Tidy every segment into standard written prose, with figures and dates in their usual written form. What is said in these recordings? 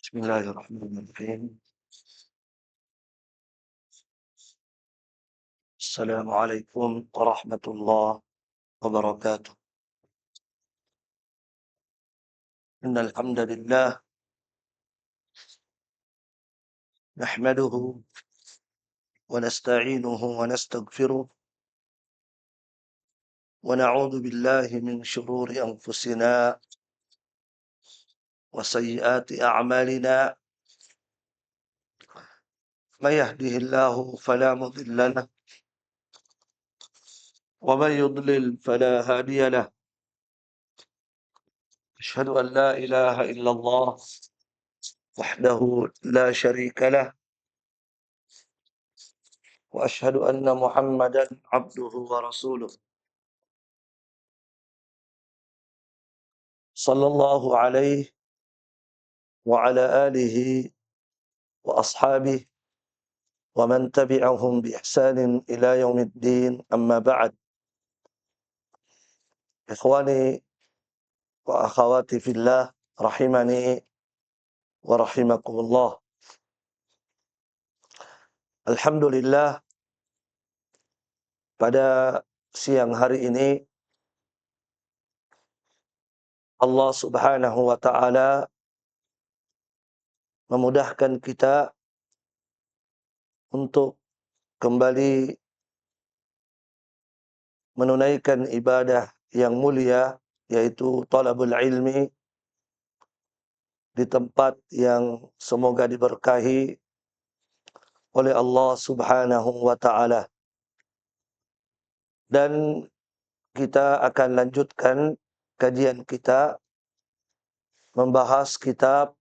Bismillahirrahmanirrahim. Assalamualaikum warahmatullahi wabarakatuh. Innal hamdalillah nahmaduhu wa nasta'inuhu wa nastaghfiruh wa na'udzu billahi min shururi anfusina wa sayyiati a'malina. May yahdihillahu fala mudilla lahu wa may yudlil fala hadiya lahu. Asyhadu an la ilaha illallah wahdahu la syarika lahu wa asyhadu anna Muhammadan abduhu wa rasuluh. Sallallahu alaihi wa ala alihi wa ashabihi wa man tabi'ahum bi ihsanin ila yaumiddin, amma ba'd. Ikhwani wa akhawati fillah, rahimani wa rahimakumullah. Alhamdulillah, pada siang hari ini Allah Subhanahu wa ta'ala memudahkan kita untuk kembali menunaikan ibadah yang mulia, yaitu talabul ilmi, di tempat yang semoga diberkahi oleh Allah Subhanahu wa ta'ala. Dan kita akan lanjutkan kajian kita membahas kitab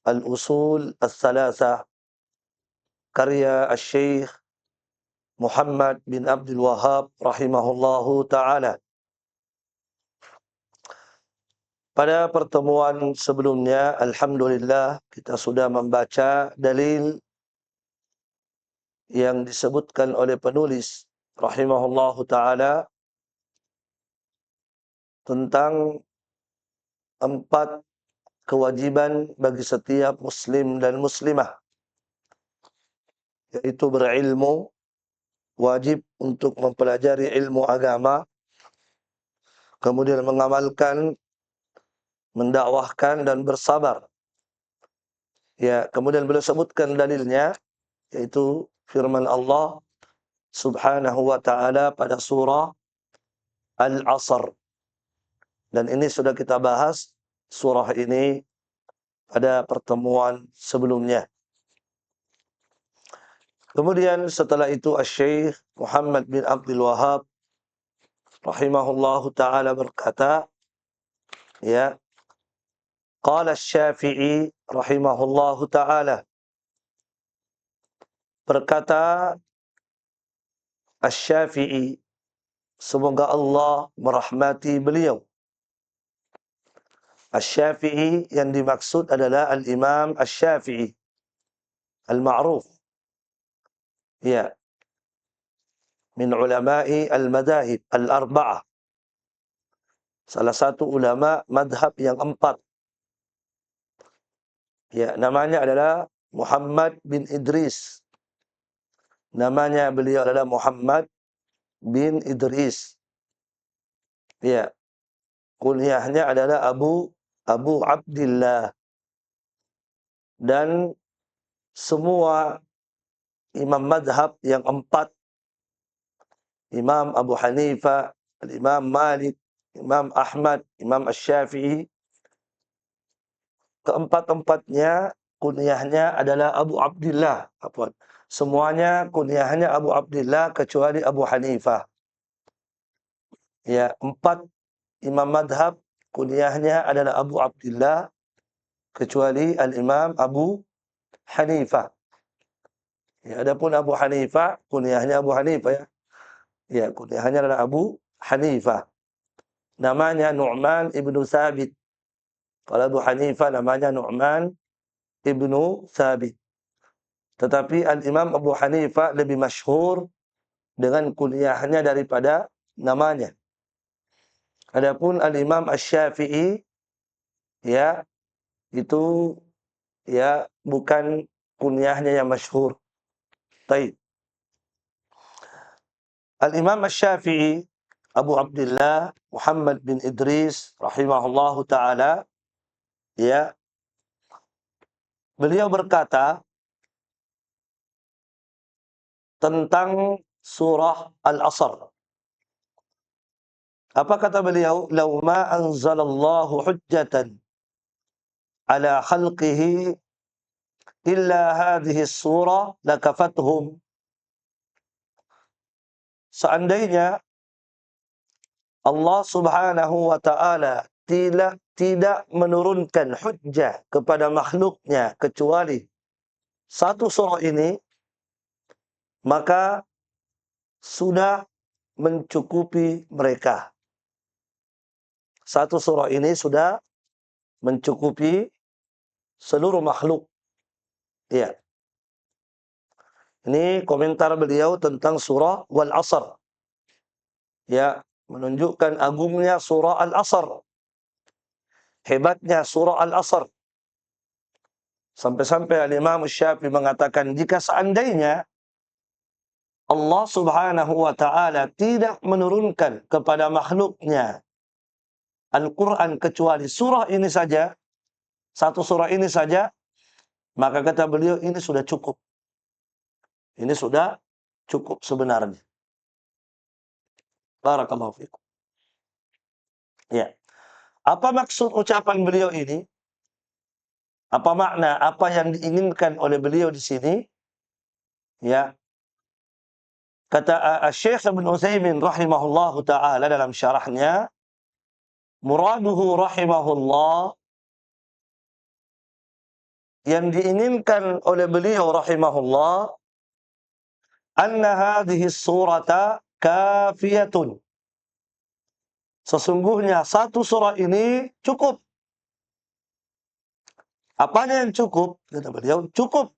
Al-Usul Al-Thalatha karya Al-Syeikh Muhammad bin Abdul Wahhab rahimahullahu ta'ala. Pada pertemuan sebelumnya, alhamdulillah, kita sudah membaca dalil yang disebutkan oleh penulis rahimahullahu ta'ala tentang 4 kewajiban bagi setiap muslim dan muslimah, yaitu berilmu, wajib untuk mempelajari ilmu agama, kemudian mengamalkan, mendakwahkan dan bersabar. Ya, kemudian beliau sebutkan dalilnya, yaitu firman Allah Subhanahu wa ta'ala pada surah Al-Asr. Dan ini sudah kita bahas surah ini pada pertemuan sebelumnya. Kemudian setelah itu Asy-Syaikh Muhammad bin Abdul Wahhab rahimahullahu ta'ala berkata, ya, qala Asy-Syafi'i rahimahullahu ta'ala, berkata Asy-Syafi'i, semoga Allah merahmati beliau. Asy-Syafi'i yang dimaksud adalah Al-Imam Asy-Syafi'i al-ma'ruf, ya, min ulama'i al-madahib al-arba'ah, salah satu ulama madhab yang 4. Ya, namanya adalah Muhammad bin Idris. Namanya beliau adalah Muhammad bin Idris. Ya, kunyahnya adalah Abu Abdillah. Dan semua imam madhab yang 4, Imam Abu Hanifah, Imam Malik, Imam Ahmad, Imam Asy-Syafi'i, keempat-empatnya kunyahnya adalah Abu Abdillah. Semuanya kunyahnya Abu Abdillah kecuali Abu Hanifah. Ya, 4 imam madhab kunyahnya adalah Abu Abdillah kecuali Al-Imam Abu Hanifah. Ya, adapun Abu Hanifah, kunyahnya Abu Hanifah, ya. Ya, kunyahnya adalah Abu Hanifah. Namanya Nu'man ibnu Thabit. Kalau Abu Hanifah namanya Nu'man ibnu Thabit. Tetapi Al-Imam Abu Hanifah lebih masyhur dengan kunyahnya daripada namanya. Adapun Al-Imam Asy-Syafi'i, ya, itu ya, bukan kunyahnya yang masyhur. Taib. Al-Imam Asy-Syafi'i Abu Abdullah Muhammad bin Idris rahimahullahu taala, ya, beliau berkata tentang surah Al-Asr. Apa kata beliau? "Law ma anzalallahu hujjatan ala khalqihi illa hadhihi surah lakafathum." Seandainya Allah Subhanahu wa taala tidak menurunkan hujjah kepada makhluknya kecuali satu surah ini, maka sudah mencukupi mereka. Satu surah ini sudah mencukupi seluruh makhluk. Ya. Ini komentar beliau tentang surah Wal Asr. Ya, menunjukkan agungnya surah Al-Asr. Hebatnya surah Al-Asr. Sampai-sampai Al-Imam Syafi'i mengatakan, jika seandainya Allah Subhanahu wa taala tidak menurunkan kepada makhluknya Al-Quran kecuali surah ini saja, satu surah ini saja, maka kata beliau ini sudah cukup. Ini sudah cukup sebenarnya. Barakallahu fikum. Ya. Apa maksud ucapan beliau ini? Apa makna, apa yang diinginkan oleh beliau di sini? Ya. Kata Syekh Ibn Utsaimin rahimahullahu taala dalam syarahnya, muraduhu rahimahullah, yang diinginkan oleh beliau rahimahullah, anna hadhihi surata kafiyatun. Sesungguhnya satu surah ini cukup. Apanya yang cukup? Kata beliau, cukup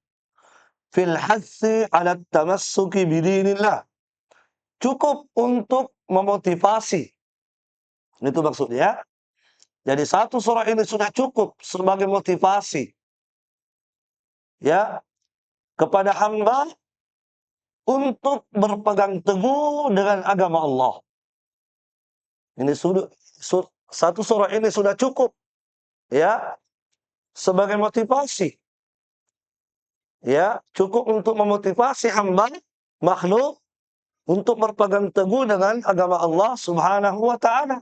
fil hassi ala tamassuki bidinillah. Cukup untuk memotivasi. Itu maksudnya. Jadi satu surah ini sudah cukup sebagai motivasi, ya, kepada hamba untuk berpegang teguh dengan agama Allah. Ini satu surah ini sudah cukup, ya, sebagai motivasi, ya, cukup untuk memotivasi hamba makhluk untuk berpegang teguh dengan agama Allah Subhanahu wa taala.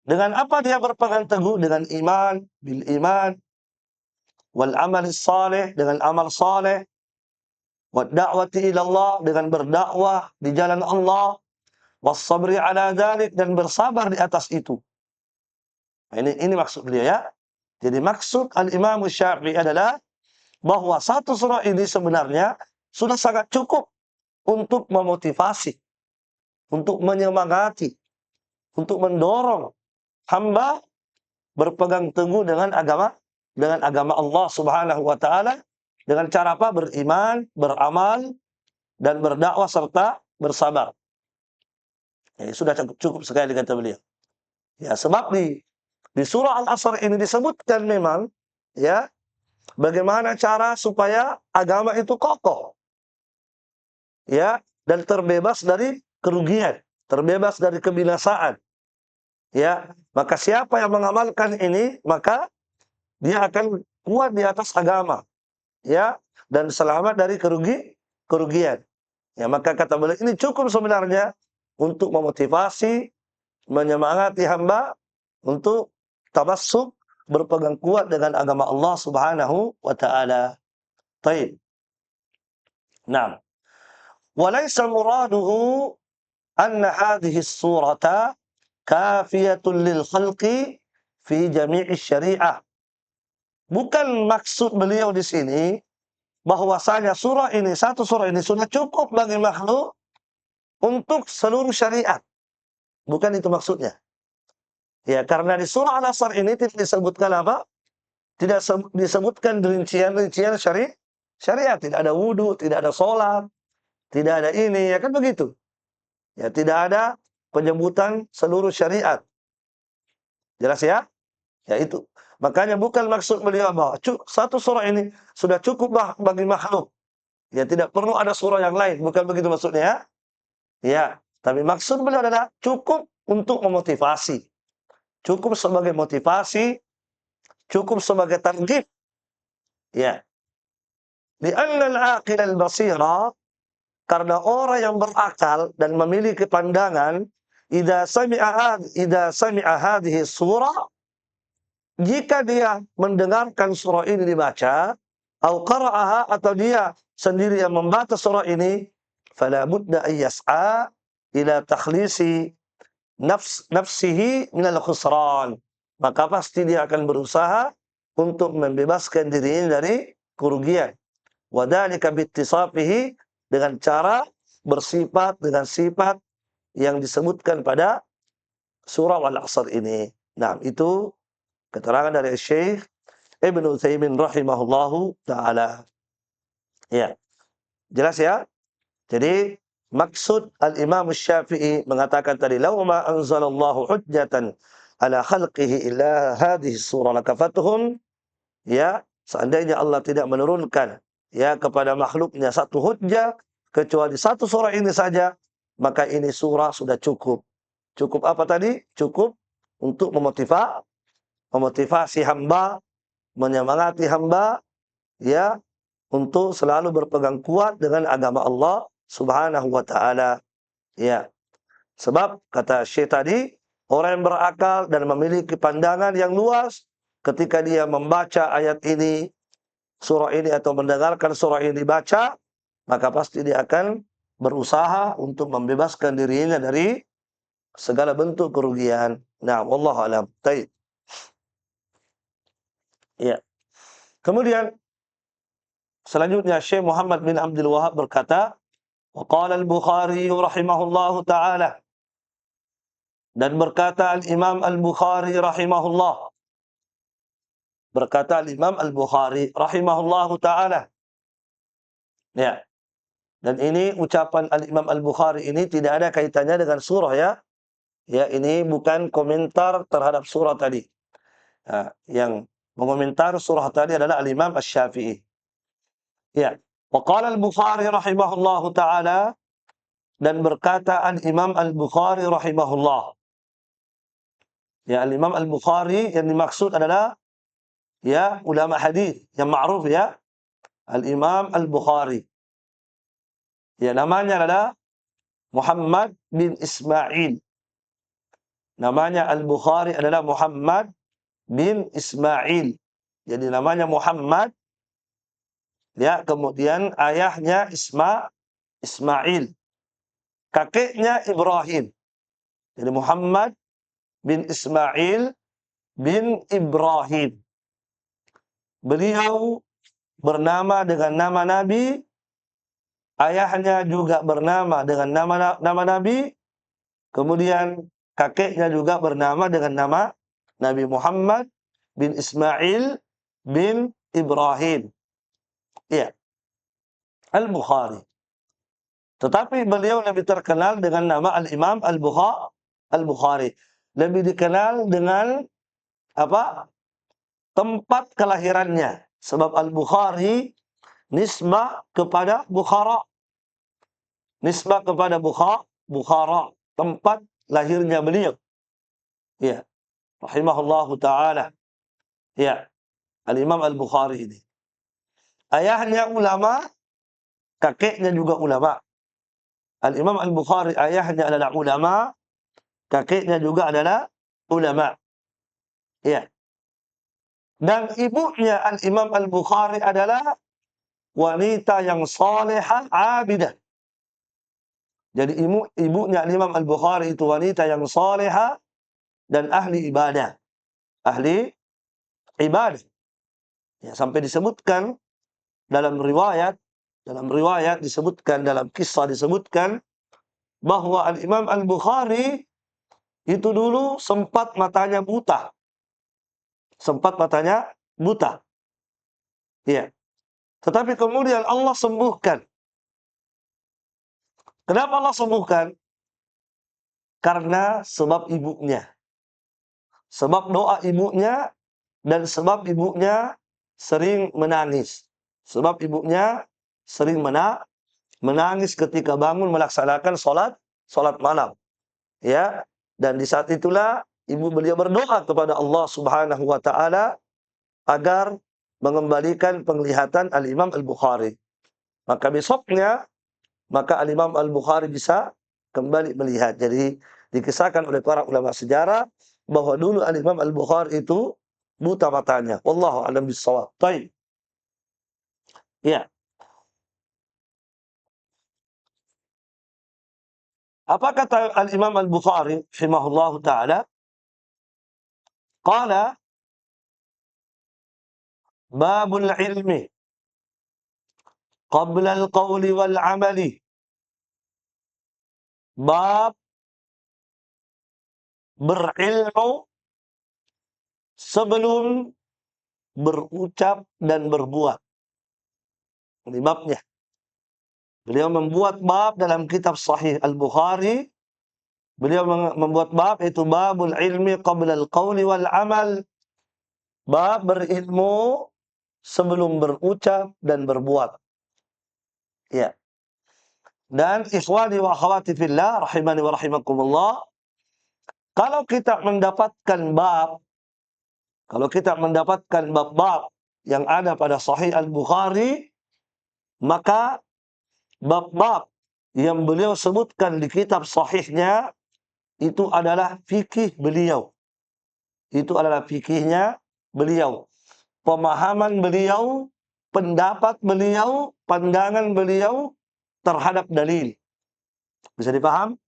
Dengan apa dia berpegang teguh? Dengan iman, bil iman, wal amal salih, dengan amal saleh, wa da'wati ila Allah, dengan berdakwah di jalan Allah, was sabri ala dzalik, dan bersabar di atas itu. Nah, ini maksud beliau, ya. Jadi maksud Al-Imam Syafi'i adalah bahwa satu surah ini sebenarnya sudah sangat cukup untuk memotivasi, untuk menyemangati, untuk mendorong hamba berpegang teguh dengan agama Allah Subhanahu wa taala dengan cara apa? Beriman, beramal, dan berdakwah serta bersabar. Ya, sudah cukup sekali kata beliau. Ya, sebab di surah Al-Asr ini disebutkan memang, ya, bagaimana cara supaya agama itu kokoh, ya, dan terbebas dari kerugian, terbebas dari kebinasaan. Ya, maka siapa yang mengamalkan ini, maka dia akan kuat di atas agama, ya, dan selamat dari kerugian. Ya, maka kata beliau ini cukup sebenarnya untuk memotivasi, menyemangati hamba untuk tamassuk, berpegang kuat dengan agama Allah Subhanahu wa taala. Baik. Nah, walaysa muraduhu anna hadhihi as-surata kafiyatun lil khalqi fi jami'i syariah. Bukan maksud beliau di sini bahwasanya surah ini, satu surah ini sudah cukup bagi makhluk untuk seluruh syariat. Bukan itu maksudnya. Ya, karena di surah Al-Asr ini tidak disebutkan apa? Tidak disebutkan rincian-rincian syariat. Tidak ada wudu, tidak ada sholat, tidak ada ini, ya kan begitu. Ya, tidak ada penyebutan seluruh syariat. Jelas ya? Ya itu. Makanya bukan maksud beliau bahwa satu surah ini sudah cukup bagi makhluk. Ya, tidak perlu ada surah yang lain. Bukan begitu maksudnya ya. Ya, tapi maksud beliau adalah cukup untuk memotivasi. Cukup sebagai motivasi, cukup sebagai targhib. Ya. Li'anna al-aqil al-basira, karena orang yang berakal dan memiliki pandangan, idza sami'a hadhihi surah, jika dia mendengarkan surah ini dibaca, atau qara'aha, atau dia sendiri yang membaca surah ini, fala budda an yas'a ila takhlisi nafsihi minal khusran. Maka pasti dia akan berusaha untuk membebaskan dirinya dari kerugian. Wa dzalika bittisafihi, dengan cara bersifat dengan sifat yang disebutkan pada surah Al-Asr ini. Nah, itu keterangan dari Syekh Ibnu Utsaimin rahimahullahu taala. Ya. Jelas ya? Jadi maksud Al-Imam Syafi'i mengatakan tadi, "Law ma anzalallahu hujjatan ala khalqihi illa hadhihi surah lakafatuhum." Ya, seandainya Allah tidak menurunkan ya kepada makhluknya satu hujjah kecuali satu surah ini saja, maka ini surah sudah cukup. Cukup apa tadi? Cukup untuk memotivasi hamba, menyemangati hamba ya untuk selalu berpegang kuat dengan agama Allah Subhanahu wa taala. Ya. Sebab kata Syekh tadi, orang yang berakal dan memiliki pandangan yang luas ketika dia membaca ayat ini, surah ini, atau mendengarkan surah ini dibaca, maka pasti dia akan berusaha untuk membebaskan dirinya dari segala bentuk kerugian. Nah, wallahu alam. Baik. Ya. Kemudian selanjutnya Syekh Muhammad bin Abdul Wahab berkata, wa qala al-Bukhari rahimahullahu taala, dan berkata Al-Imam Al-Bukhari rahimahullah, berkata Al-Imam Al-Bukhari rahimahullahu taala. Ya. Dan ini ucapan Al-Imam Al-Bukhari ini tidak ada kaitannya dengan surah ya. Ya, ini bukan komentar terhadap surah tadi. Ya, yang mengomentar surah tadi adalah Al-Imam Asy-Syafi'i. Ya. Wa qala Al-Bukhari rahimahullahu taala, dan berkata Al-Imam Al-Bukhari rahimahullah. Ya, Al-Imam Al-Bukhari yang dimaksud adalah ya ulama hadis yang ma'ruf ya, Al-Imam Al-Bukhari. Ya, namanya adalah Muhammad bin Ismail. Namanya Al-Bukhari adalah Muhammad bin Ismail. Jadi namanya Muhammad ya, kemudian ayahnya Ismail. Kakeknya Ibrahim. Jadi Muhammad bin Ismail bin Ibrahim. Beliau bernama dengan nama Nabi, ayahnya juga bernama dengan nama Nabi, kemudian kakeknya juga bernama dengan nama Nabi Muhammad bin Ismail bin Ibrahim. Iya, Al-Bukhari. Tetapi beliau lebih terkenal dengan nama Al-Imam Al-Bukhari. Lebih dikenal dengan apa? Tempat kelahirannya. Sebab Al-Bukhari nisbah kepada Bukhara. Nisbah kepada Bukhara. Tempat lahirnya beliau. Ya. Rahimahullahu ta'ala. Ya. Al-Imam Al-Bukhari ini. Ayahnya ulama, kakeknya juga ulama. Al-Imam Al-Bukhari ayahnya adalah ulama, kakeknya juga adalah ulama. Ya. Dan ibunya Al-Imam Al-Bukhari adalah wanita yang salihah, abidah. Jadi ibunya Al-Imam Al-Bukhari itu wanita yang salihah dan ahli ibadah. Ahli ibadah. Ya, sampai disebutkan dalam riwayat disebutkan, dalam kisah disebutkan bahwa Al-Imam Al-Bukhari itu dulu sempat matanya buta. Sempat matanya buta. Ya. Tetapi kemudian Allah sembuhkan. Kenapa Allah sembuhkan? Karena sebab ibunya. Sebab doa ibunya dan sebab ibunya sering menangis. Sebab ibunya sering menangis ketika bangun melaksanakan salat malam. Ya, dan di saat itulah beliau berdoa kepada Allah Subhanahu wa taala agar mengembalikan penglihatan Al-Imam Al-Bukhari. Maka besoknya Al-Imam Al-Bukhari bisa kembali melihat. Jadi dikisahkan oleh para ulama sejarah bahwa dulu Al-Imam Al-Bukhari itu buta matanya. Wallahu a'lam bishawab. Baik. Ya. Apa kata Al-Imam Al-Bukhari rahimahullahu taala? Qala babul ilmi qabla al-qawli wal amali. Bab berilmu sebelum berucap dan berbuat. Ini babnya. Beliau membuat bab dalam kitab Sahih Al-Bukhari. Beliau membuat bab itu babul ilmi qabla al-qawli wal amal. Bab berilmu sebelum berucap dan berbuat. Ya. Dan ikhwani wa akhwati fillah rahimani wa rahimakumullah, kalau kita mendapatkan bab-bab yang ada pada Sahih Al-Bukhari, maka bab-bab yang beliau sebutkan di kitab sahihnya itu adalah fikih beliau. Itu adalah fikihnya beliau. Pemahaman beliau, pendapat beliau, pandangan beliau terhadap dalil. Bisa dipaham?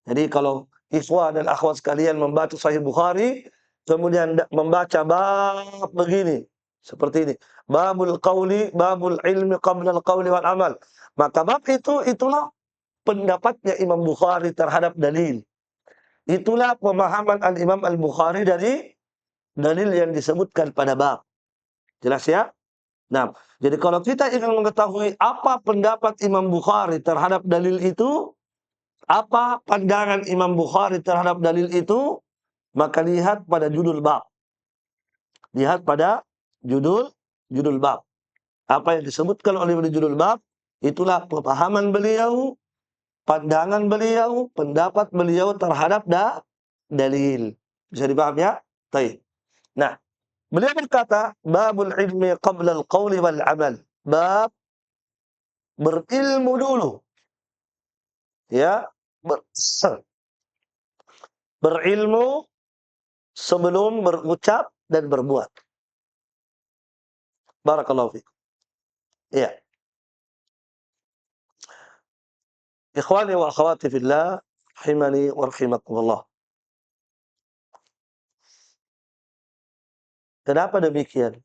Jadi kalau ikhwah dan akhwat sekalian membaca Sahih Bukhari, kemudian membaca bab begini, seperti ini. Babul ilmi qabla al-qawli wal amal. Maka bab itulah pendapatnya Imam Bukhari terhadap dalil. Itulah pemahaman Al-Imam Al-Bukhari dari dalil yang disebutkan pada bab. Jelas ya? Nah, jadi kalau kita ingin mengetahui apa pendapat Imam Bukhari terhadap dalil itu, apa pandangan Imam Bukhari terhadap dalil itu, maka lihat pada judul bab. Lihat pada judul bab. Apa yang disebutkan oleh judul bab, itulah pemahaman beliau, pandangan beliau, pendapat beliau terhadap dalil. Bisa dipaham ya? Baik. Nah, beliau berkata, babul ilmi qabla al-qawli wal amal. Bab berilmu dulu. Ya, berilmu sebelum berucap dan berbuat. Barakallahu fiik. Ya. Ikhwani wa akhwati fillah, rahimani wa rahimakumullah. Kenapa demikian?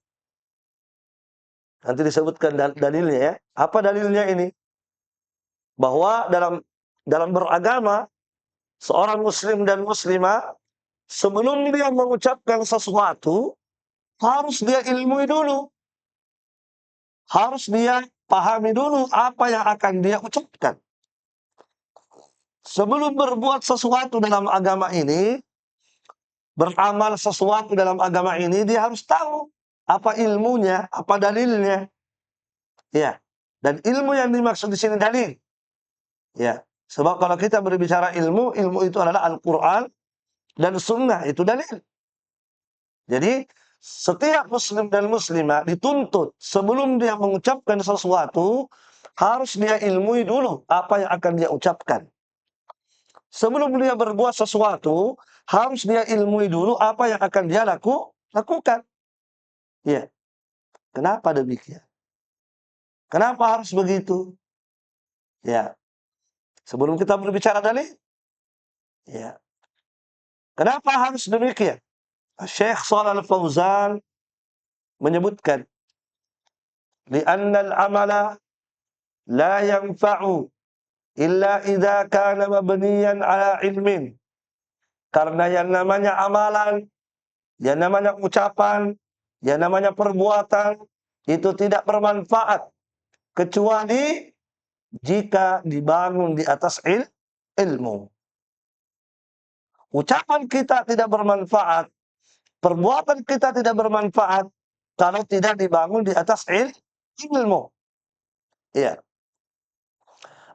Nanti disebutkan dalilnya ya. Apa dalilnya ini? Bahwa dalam beragama, seorang muslim dan muslimah sebelum dia mengucapkan sesuatu, harus dia ilmui dulu. Harus dia pahami dulu apa yang akan dia ucapkan. Sebelum berbuat sesuatu dalam agama ini, beramal sesuatu dalam agama ini, dia harus tahu apa ilmunya, apa dalilnya. Ya. Dan ilmu yang dimaksud di sini dalil. Ya. Sebab kalau kita berbicara ilmu itu adalah Al-Qur'an dan sunnah, itu dalil. Jadi setiap muslim dan muslimah dituntut sebelum dia mengucapkan sesuatu, harus dia ilmui dulu apa yang akan dia ucapkan. Sebelum dia berbuat sesuatu, harus dia ilmui dulu apa yang akan dia lakukan. Ya. Kenapa demikian? Kenapa harus begitu? Ya. Sebelum kita berbicara dalil, ya. Kenapa harus demikian? Syekh Shalal Al-Fauzan menyebutkan, li'anna al-amala la yanfa'u illa idza kana mabniyan ala ilmin. Karena yang namanya amalan, yang namanya ucapan, yang namanya perbuatan itu tidak bermanfaat kecuali jika dibangun di atas ilmu. Ucapan kita tidak bermanfaat perbuatan kita tidak bermanfaat kalau tidak dibangun di atas ilmu. Ya.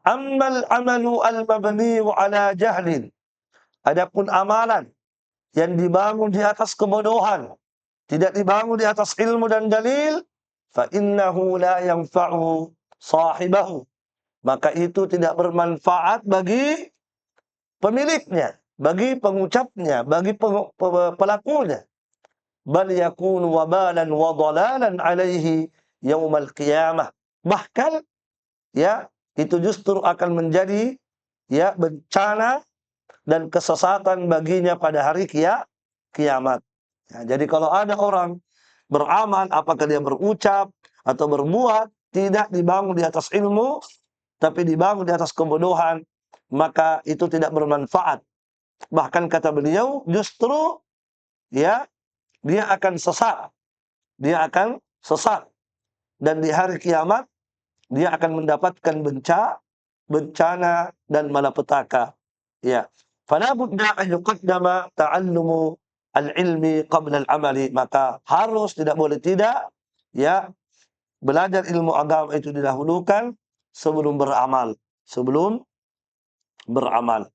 Ammal amalu al-mabni ala jahlin. Adapun amalan yang dibangun di atas kebodohan, tidak dibangun di atas ilmu dan dalil, fa innahu la yanfa'u sahibahu. Maka itu tidak bermanfaat bagi pemiliknya, bagi pengucapnya, bagi pelakunya. Bal yakunu wabalan wa dhalalan alaihi yaumal qiyamah. Bahkan ya, itu justru akan menjadi ya bencana dan kesesatan baginya pada hari kiamat. Ya, jadi kalau ada orang beramal, apakah dia berucap atau berbuat, tidak dibangun di atas ilmu, tapi dibangun di atas kebodohan, maka itu tidak bermanfaat. Bahkan kata beliau, justru ya dia akan sesat. Dia akan sesat. Dan di hari kiamat, dia akan mendapatkan bencana dan malapetaka. Ya. Fala budda an yuqaddama ta'allumu al-ilmi qabla al-amali. Maka harus, tidak boleh tidak, ya, belajar ilmu agama itu didahulukan sebelum beramal. Sebelum beramal.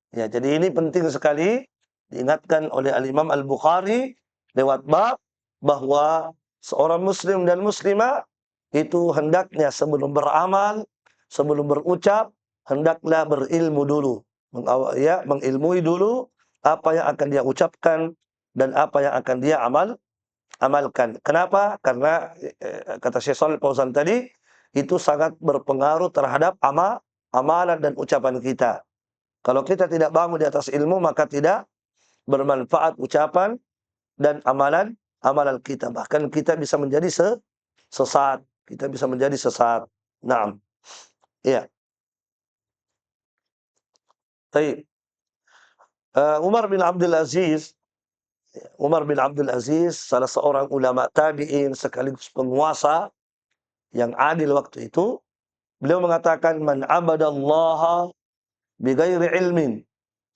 Ya, jadi ini penting sekali diingatkan oleh Al-Imam Al-Bukhari lewat bab bahwa seorang muslim dan muslimah itu hendaknya sebelum beramal, sebelum berucap, hendaklah berilmu dulu. Mengilmui dulu apa yang akan dia ucapkan dan apa yang akan dia amalkan. Kenapa? Karena kata Syekh Shalih Fauzan tadi, itu sangat berpengaruh terhadap amalan dan ucapan kita. Kalau kita tidak bangun di atas ilmu, maka tidak bermanfaat ucapan dan amalan kita. Bahkan kita bisa menjadi sesat. Kita bisa menjadi sesat. Naam. Iya. Baik. Umar bin Abdul Aziz, salah seorang ulama tabi'in sekaligus penguasa yang adil waktu itu, beliau mengatakan, man abadallaha bighairi ilmin.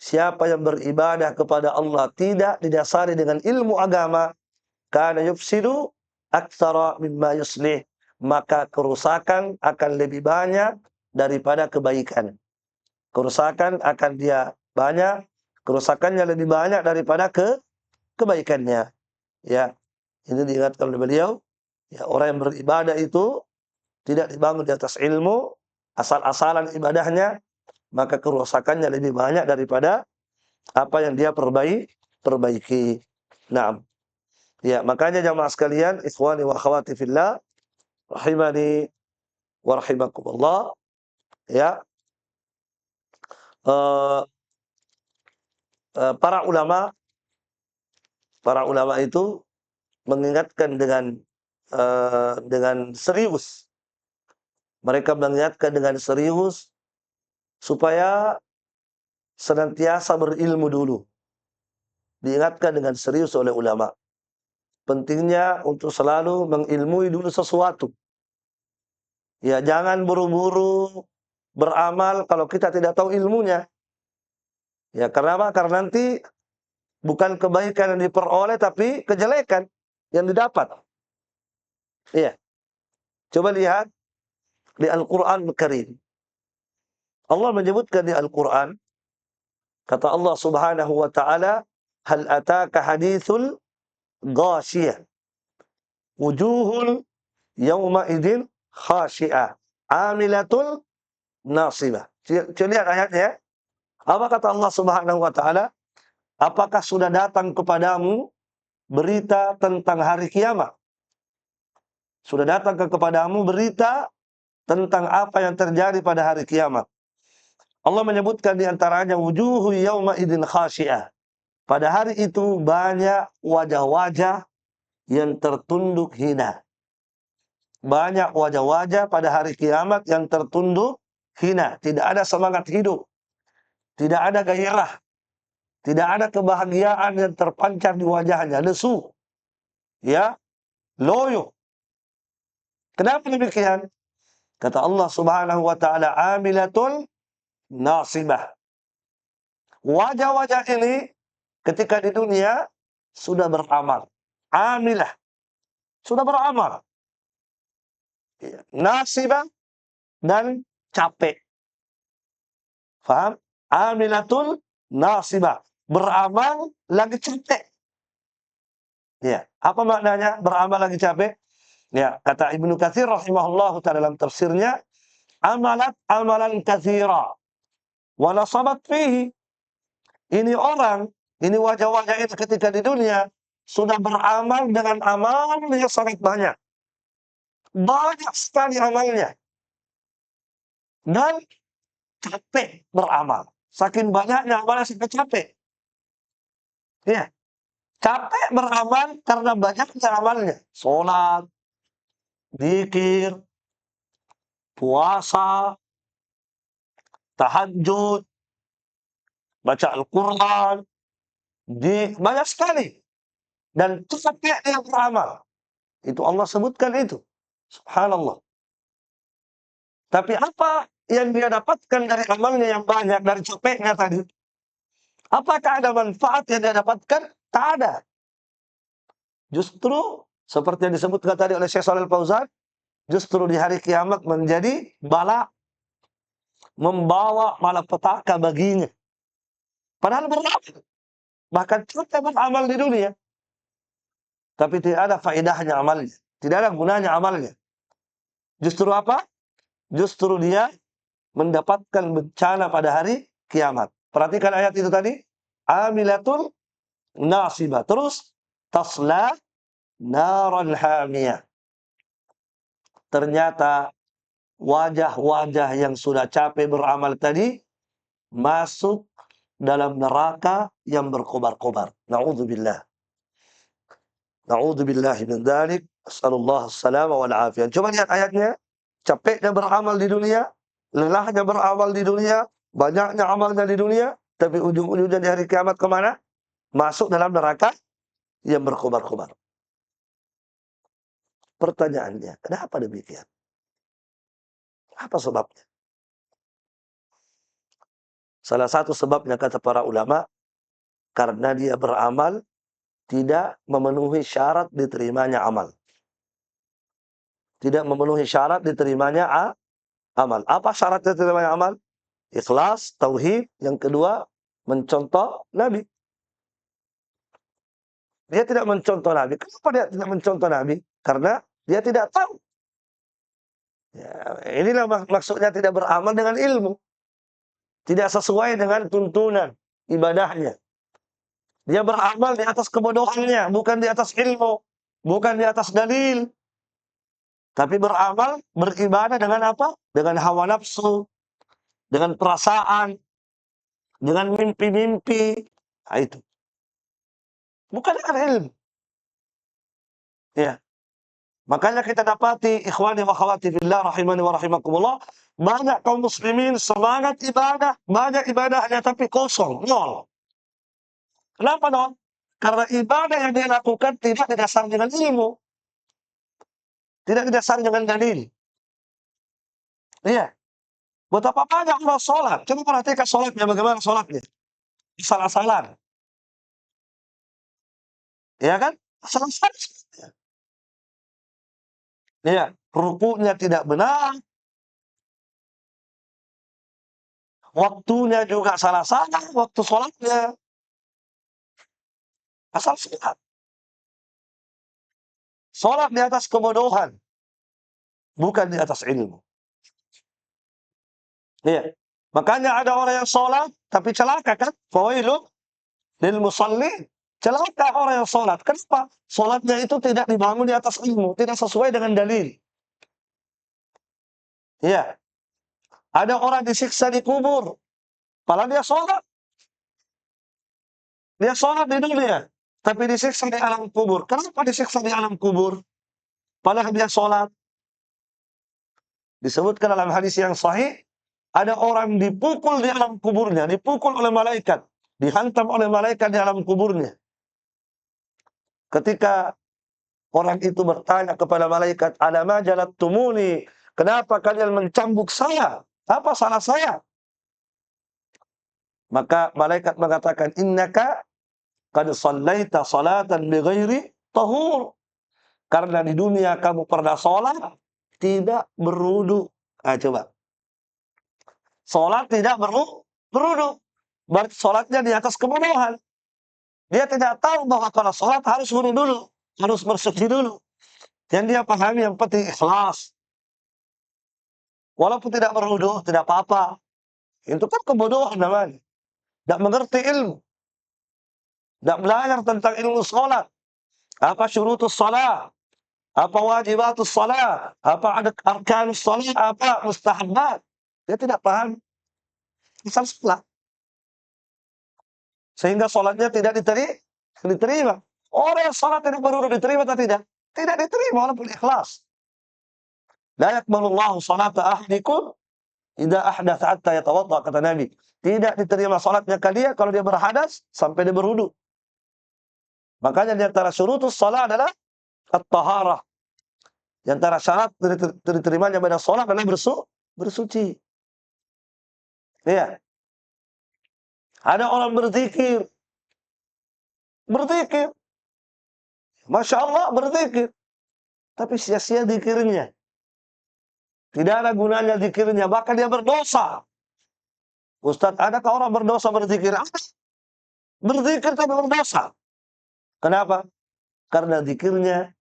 Siapa yang beribadah kepada Allah tidak didasari dengan ilmu agama, kana yufsidu aktsara mimma yuslih, maka kerusakan akan lebih banyak daripada kebaikan. Kerusakan akan dia banyak, kerusakannya lebih banyak daripada kebaikannya. Ya, ini diingatkan oleh beliau. Ya, orang yang beribadah itu tidak dibangun di atas ilmu, asal-asalan ibadahnya, maka kerusakannya lebih banyak daripada apa yang dia perbaiki. Nah, ya, makanya jamaah sekalian, ikhwani wa akhwati fillah, rahimani wa rahimakumullah, ya, para ulama itu mengingatkan dengan serius. Mereka mengingatkan dengan serius supaya senantiasa berilmu dulu. Diingatkan dengan serius oleh ulama. Pentingnya untuk selalu mengilmui dulu sesuatu. Ya, jangan buru-buru beramal kalau kita tidak tahu ilmunya. Ya, karena apa? Karena nanti bukan kebaikan yang diperoleh, tapi kejelekan yang didapat. Iya. Coba lihat di Al-Quran Al-Karim. Allah menyebutkan di Al-Quran, kata Allah Subhanahu wa ta'ala, hal ataka hadithul ghashiyah, wujuhul yawma idin khashi'ah, amilatul nasibah. Coba lihat ayatnya. Apa kata Allah Subhanahu wa ta'ala? Apakah sudah datang kepadamu berita tentang hari kiamat? Sudah datang kepadamu berita tentang apa yang terjadi pada hari kiamat. Allah menyebutkan di antaranya wujuhu yauma idin khasyiah. Pada hari itu banyak wajah-wajah yang tertunduk hina. Banyak wajah-wajah pada hari kiamat yang tertunduk hina. Tidak ada semangat hidup. Tidak ada gairah. Tidak ada kebahagiaan yang terpancar di wajahnya. Lesu. Ya. Loyo. Kenapa demikian? Kata Allah Subhanahu wa ta'ala, amilatul nasibah. Wajah-wajah ini ketika di dunia sudah beramal. Amilah, sudah beramal. Nasibah dan capek. Faham? Amilatul nasibah. Beramal lagi capek. Ya, apa maknanya beramal lagi capek? Ya, kata Ibnu Katsir rahimahullah ta'ala dalam tafsirnya, amalat amalan katsira wa nasabat fihi. Ini orang, ini wajah-wajah itu ketika di dunia sudah beramal dengan amal yang sangat banyak. Banyak sekali amalnya. Dan capek beramal. Saking banyaknya amalnya sampai capek. Ya, capek beramal karena banyaknya amalnya. Sholat, zikir, puasa, tahajud, baca Al-Quran, banyak sekali. Dan capek dia beramal. Itu Allah sebutkan itu. Subhanallah. Tapi apa yang dia dapatkan dari amalnya yang banyak, dari capeknya tadi? Apakah ada manfaat yang dia dapatkan? Tak ada. Justru, seperti yang disebutkan tadi oleh Syekh Shalal Fauzan, justru di hari kiamat menjadi bala, membawa malapetaka baginya. Padahal beramal. Bahkan kita beramal di dunia. Tapi tidak ada faedahnya amalnya. Tidak ada gunanya amalnya. Justru apa? Justru dia mendapatkan bencana pada hari kiamat. Perhatikan ayat itu tadi. Amilatul nasibah. Terus, tasla naran hamiyah. Ternyata wajah-wajah yang sudah capek beramal tadi masuk dalam neraka yang berkobar-kobar. Na'udzubillah. Na'udzubillah min dzalik. As'alullah as-salama wal afiyah. Coba lihat ayatnya. Capeknya beramal di dunia, lelahnya beramal di dunia, banyaknya amalnya di dunia, tapi ujung-ujungnya di hari kiamat kemana? Masuk dalam neraka yang berkobar-kobar. Pertanyaannya, kenapa demikian? Apa sebabnya? Salah satu sebabnya kata para ulama, karena dia beramal tidak memenuhi syarat diterimanya amal. Tidak memenuhi syarat diterimanya amal. Apa syarat diterimanya amal? Ikhlas, tauhid. Yang kedua, mencontoh Nabi. Dia tidak mencontoh Nabi. Kenapa dia tidak mencontoh Nabi? Karena dia tidak tahu. Ya, inilah maksudnya tidak beramal dengan ilmu. Tidak sesuai dengan tuntunan ibadahnya. Dia beramal di atas kebodohannya, bukan di atas ilmu, bukan di atas dalil. Tapi beramal, beribadah dengan apa? Dengan hawa nafsu, dengan perasaan, dengan mimpi-mimpi. Nah, itu. Bukan dengan ilmu. Ya. Makanya kita dapati, ikhwani wa akhwati fillah rahimani wa rahimakumullah, banyak kaum muslimin semangat ibadah, banyak ibadahnya tapi kosong, nol. Kenapa nol? Karena ibadah yang dia lakukan tidak didasari dengan ilmu, tidak didasari dengan dalil. Iya. Betapa banyak orang sholat. Coba perhatikan sholatnya, bagaimana sholatnya. Salah-salah. Ya kan? Salah-salah. Iya. Rukunya tidak benar. Waktunya juga salah-salah. Waktu sholatnya. Asal sholat. Sholat di atas kebodohan. Bukan di atas ilmu. Iya. Makanya ada orang yang sholat, tapi celaka kan? Fawailun lil musallin. Celaka orang yang sholat. Kenapa? Sholatnya itu tidak dibangun di atas ilmu. Tidak sesuai dengan dalil. Iya. Ada orang disiksa di kubur. Padahal dia sholat. Dia sholat di dunia. Tapi disiksa di alam kubur. Kenapa disiksa di alam kubur? Padahal dia sholat. Disebutkan dalam hadis yang sahih, ada orang dipukul di alam kuburnya, dipukul oleh malaikat, dihantam oleh malaikat di alam kuburnya. Ketika orang itu bertanya kepada malaikat, "Alama jalattumuni?" Kenapa kalian mencambuk saya? Apa salah saya? Maka malaikat mengatakan, "Innaka qad shallaita salatan bighairi tahur. Karena di dunia kamu pernah sholat tidak berwudu. Nah, coba. Sholat tidak berwudu. Berarti sholatnya di atas kebodohan. Dia tidak tahu bahwa kalau sholat harus wudu dulu, harus bersuci dulu. Yang dia pahami yang penting ikhlas. Walaupun tidak berwudu, tidak apa-apa. Itu kan kebodohan namanya. Tidak mengerti ilmu. Tidak belajar tentang ilmu sholat. Apa syurutus sholat? Apa wajibatus sholat? Apa ada arkanus sholat? Apa mustahabat? Dia tidak paham. Asal sholat. Sehingga sholatnya tidak diterima. Orang yang sholat tidak berwudu diterima atau tidak? Tidak diterima walaupun ikhlas. La yakbalullahu salata ahdikum idza ahdatsa hatta yatawadda, kata Nabi. Tidak diterima salatnya kalian kalau dia berhadas sampai dia berwudu. Makanya di antara syurutus shalah adalah at-taharah. Di antara syarat diterimanya ibadah salat adalah bersuci. Iya. Ada orang berzikir. Masya Allah berzikir. Tapi sia-sia zikirnya. Tidak ada gunanya zikirnya, bahkan dia berdosa. Ustaz, adakah orang berdosa berzikir? Berzikir tapi berdosa. Kenapa? Karena zikirnya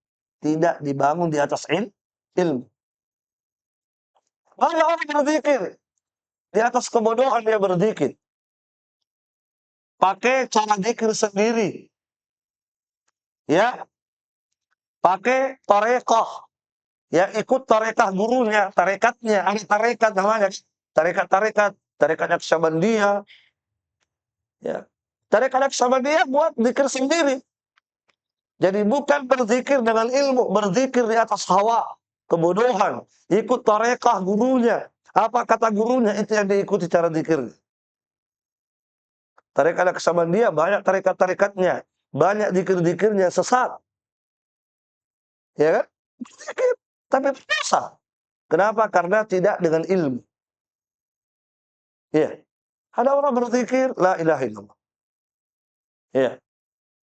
tidak dibangun di atas ilmu. Banyak orang berzikir di atas kebodohan, dia berzikir. Pakai cara zikir sendiri. Ya. Pakai tarekah. Ya, ikut tarekah gurunya, tarekatnya, ada tarekat namanya. Tarekat Naqsyabandiyah. Ya. Tarekat Naqsyabandiyah buat zikir sendiri. Jadi bukan berzikir dengan ilmu, berzikir di atas hawa, kebodohan. Ikut tarekah gurunya. Apa kata gurunya, itu yang diikuti cara zikir. Tarekat Naqsyabandiyah banyak tarekat-tarekatnya, banyak zikir-zikirnya sesat. Ya kan? Berzikir, tapi berdosa. Kenapa? Karena tidak dengan ilmu. Ya. Ada orang berzikir la ilaha illallah. Ya.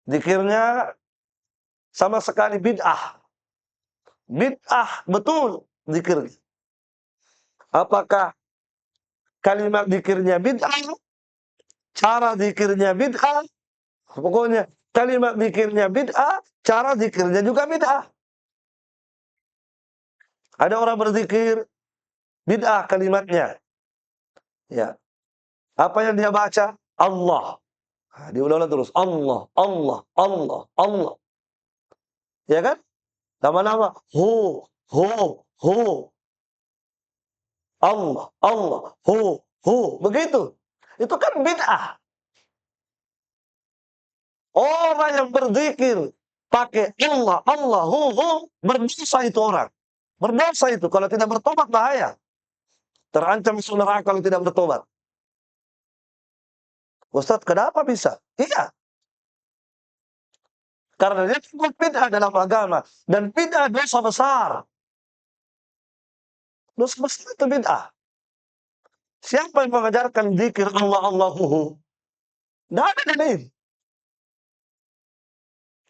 Zikirnya sama sekali bid'ah. Bid'ah betul zikirnya. Apakah kalimat zikirnya bid'ah? Cara zikirnya bid'ah? Pokoknya kalimat zikirnya bid'ah, cara zikirnya juga bid'ah. Ada orang berzikir bid'ah kalimatnya. Ya. Apa yang dia baca? Allah. Nah, diulang terus. Allah, Allah, Allah, Allah. Ya kan? Nama-nama. Hu. Allah, Allah, hu. Begitu. Itu kan bid'ah. Orang yang berzikir pakai Allah, Allah, hu, berdosa itu orang. Berdosa itu. Kalau tidak bertobat bahaya. Terancam masuk neraka kalau tidak bertobat. Ustaz, kenapa bisa? Iya. Karena dia takut bid'ah dalam agama. Dan bid'ah dosa besar. Dosa besar itu bid'ah. Siapa yang mengajarkan zikir Allah, Allahuhu? Tidak ada dalil.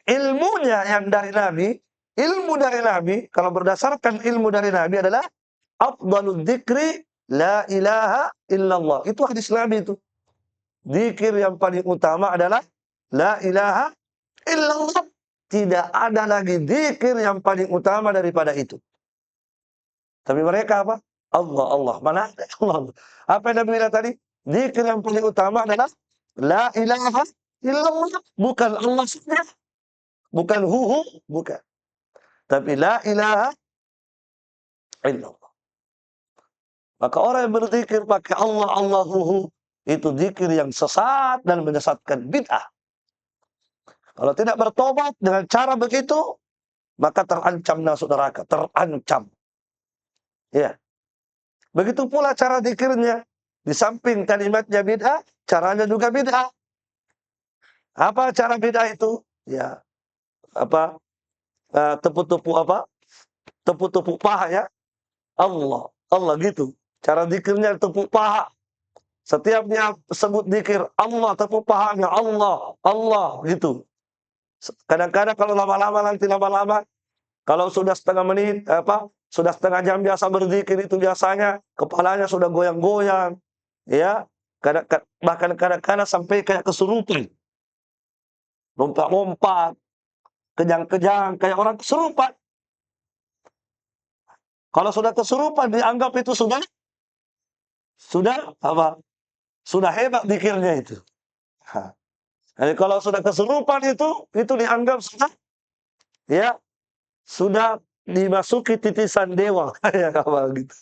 Ilmunya yang dari Nabi, ilmu dari Nabi, kalau berdasarkan ilmu dari Nabi adalah afdalul dzikri la ilaha illallah. Itu hadis Nabi itu. Zikir yang paling utama adalah la ilaha illallah. Tidak ada lagi zikir yang paling utama daripada itu. Tapi mereka apa? Allah, Allah. Mana ada Allah? Apa yang Nabi bilang tadi? Zikir yang paling utama adalah la ilaha illallah. Bukan Allah saja. Bukan hu, bukan. Tapi la ilaha illallah. Maka orang yang berzikir pakai Allah, Allahuhu, itu zikir yang sesat dan menyesatkan bid'ah. Kalau tidak bertobat dengan cara begitu, maka terancam masuk neraka. Terancam. Ya. Begitu pula cara zikirnya. Di samping kalimatnya bid'ah, caranya juga bid'ah. Apa cara bid'ah itu? Ya. Apa? Tepuk-tepuk apa? Tepuk-tepuk paha ya. Allah. Allah gitu. Cara zikirnya tepuk paha. Setiap dia sebut zikir Allah, tepuk pahanya Allah, Allah gitu. Kadang-kadang kalau lama-lama, kalau sudah setengah menit, sudah setengah jam biasa berzikir itu biasanya kepalanya sudah goyang-goyang, ya. Bahkan kadang-kadang sampai kayak kesurupan, lompat-lompat, kejang-kejang, kayak orang kesurupan. Kalau sudah kesurupan dianggap itu sudah apa? Sudah hebat zikirnya itu. Nah, jadi kalau sudah kesurupan itu dianggap ya sudah dimasuki titisan dewa kayak apa gitu.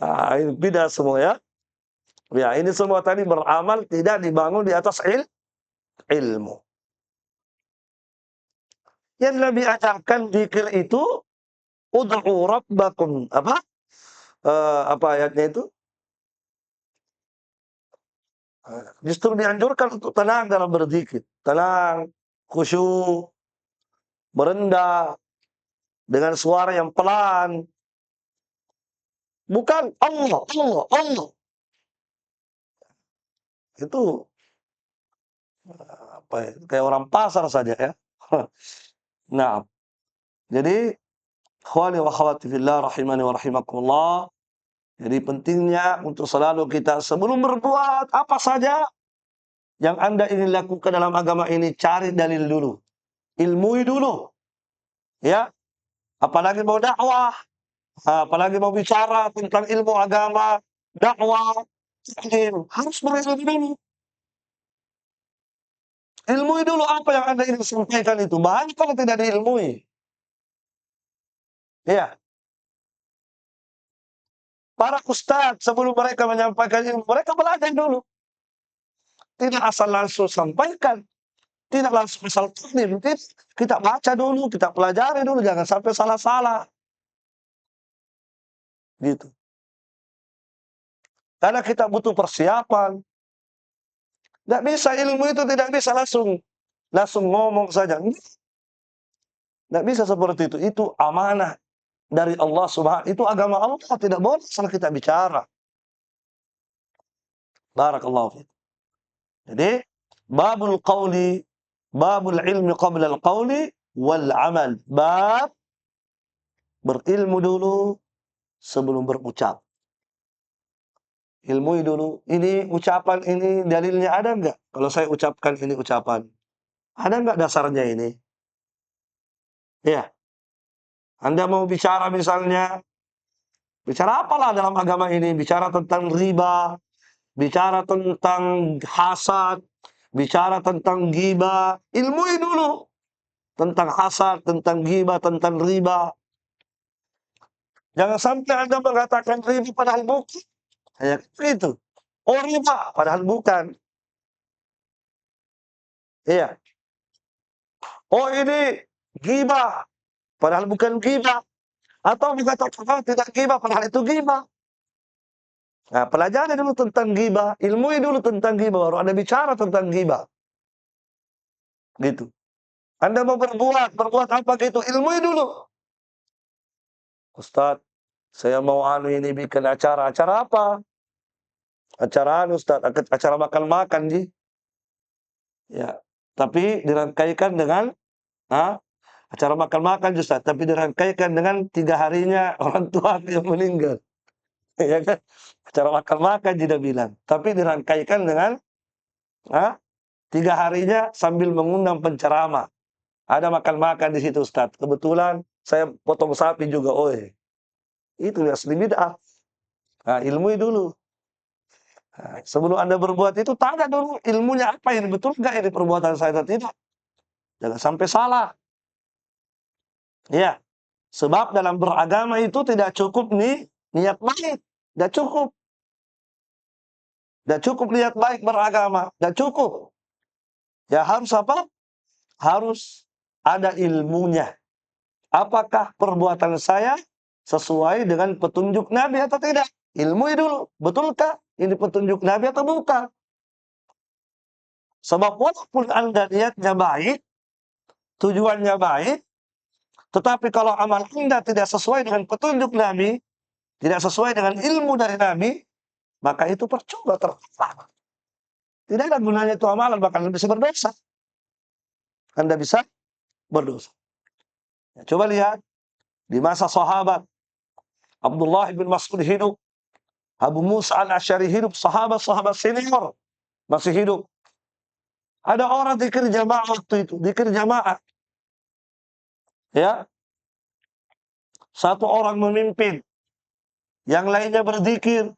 Nah, ini beda semua ya. Ya, ini semua tadi beramal tidak dibangun di atas ilmu. Yang Nabi ajarkan zikir itu ud'u rabbakum apa ayatnya itu? Justru dianjurkan untuk tenang dalam berzikir, tenang, khusyuk, merendah dengan suara yang pelan. Bukan Allah, Allah, Allah. Itu apa ya? Kayak orang pasar saja ya. Nah, jadi ikhwani wa akhwati fillah rahimani wa rahimakumullah. Jadi pentingnya untuk selalu kita sebelum berbuat apa saja yang Anda ingin lakukan dalam agama ini, cari dalil dulu. Ilmui dulu. Ya, apalagi mau dakwah, apalagi mau bicara tentang ilmu agama, dakwah, taklim, harus berilmu dulu. Ilmui dulu apa yang Anda ingin sampaikan itu. Banyak kalau tidak diilmui. Ya, para ustadz sebelum mereka menyampaikan ilmu, mereka belajar dulu. Tidak asal langsung sampaikan. Tidak langsung asal taklim. Kita baca dulu, kita pelajari dulu, jangan sampai salah-salah. Gitu. Karena kita butuh persiapan. Tidak bisa, ilmu itu tidak bisa langsung ngomong saja. Tidak bisa seperti itu. Itu amanah dari Allah Subhanahu. Itu agama Allah, tidak boleh asal kita bicara. Barakallahu fiik. Jadi, babul ilmi qabla al-qawli wal amal. Bab berilmu dulu sebelum berucap. Ilmui dulu. Ini ucapan ini dalilnya ada enggak? Kalau saya ucapkan ini ucapan, ada enggak dasarnya ini? Ya. Anda mau bicara misalnya, bicara apalah dalam agama ini? Bicara tentang riba, bicara tentang hasad, bicara tentang ghibah. Ilmui dulu tentang hasad, tentang ghibah, tentang riba. Jangan sampai Anda mengatakan riba padahal bukan. Kayak itu. Oh riba, padahal bukan. Iya. Oh ini ghibah, padahal bukan ghibah. Atau mengatakan tidak ghibah, padahal itu ghibah. Nah, pelajari dulu tentang ghibah, ilmui dulu tentang ghibah, baru Anda bicara tentang ghibah. Gitu. Anda mau berbuat apa gitu, ilmui dulu. Ustaz, saya mau ini bikin acara apa? Acara Ustaz, acara makan-makan ji. Ya, tapi dirangkaikan dengan acara makan-makan Ustaz, tapi dirangkaikan dengan 3 harinya orang tua yang meninggal. Ya kan? Acara makan-makan tidak bilang, tapi dirangkaikan dengan 3 harinya sambil mengundang penceramah. Ada makan-makan di situ Ustaz. Kebetulan saya potong sapi juga. Itu asli bid'ah. Nah, ilmui dulu. Nah, sebelum Anda berbuat itu tanya dulu ilmunya apa ini, betul nggak ini perbuatan saya atau tidak. Jangan sampai salah. Ya. Sebab dalam beragama itu tidak cukup nih niat baik. Tidak cukup. Tidak cukup niat baik beragama. Tidak cukup. Ya harus apa? Harus ada ilmunya. Apakah perbuatan saya sesuai dengan petunjuk Nabi atau tidak? Ilmui dulu. Betulkah ini petunjuk Nabi atau bukan? Sebab walaupun Anda niatnya baik, tujuannya baik, tetapi kalau amal Anda tidak sesuai dengan petunjuk Nabi, tidak sesuai dengan ilmu dari Nabi, maka itu percuma, tertolak. Tidak ada gunanya itu amalan, bahkan Anda bisa berdosa. Anda bisa berdosa. Ya, coba lihat, di masa sahabat, Abdullah bin Mas'ud hidup, Abu Musa al-Asy'ari hidup, sahabat-sahabat senior masih hidup. Ada orang zikir jamaah waktu itu, zikir jamaah. Ya, satu orang memimpin, yang lainnya berzikir,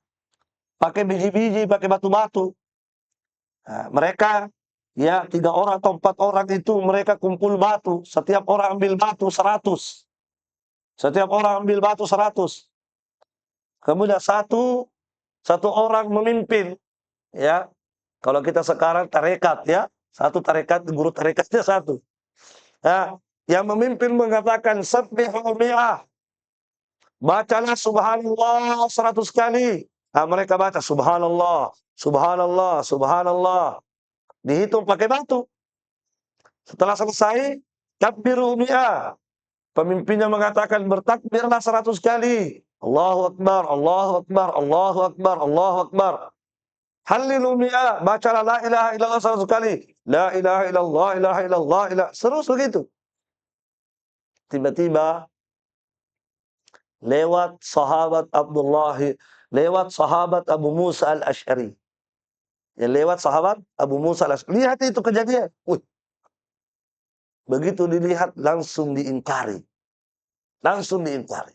pakai biji-biji, pakai batu-batu. Nah, mereka, ya 3 orang atau 4 orang itu mereka kumpul batu. Setiap orang ambil batu 100. Setiap orang ambil batu 100. Kemudian satu orang memimpin. Ya, kalau kita sekarang tarekat ya, satu tarekat, guru tarekatnya satu. Nah, yang memimpin mengatakan sabbihu mi'ah. Bacalah subhanallah 100 kali. Nah, mereka baca subhanallah, subhanallah, subhanallah. Dihitung pakai batu. Setelah selesai, kabbiru mi'ah. Pemimpinnya mengatakan bertakbirlah 100 kali. Allahu Akbar, Allahu Akbar, Allahu Akbar, Allahu Akbar. Hallilu mi'ah. Bacalah la ilaha illallah 100 kali. La ilaha illallah, ilaha illallah, ilaha. Terus begitu. Tiba-tiba lewat sahabat Abdullah, lewat sahabat Abu Musa al-Asy'ari. Ya, lewat sahabat Abu Musa al-Asy'ari. Lihat itu kejadian. Begitu dilihat langsung diingkari. Langsung diingkari.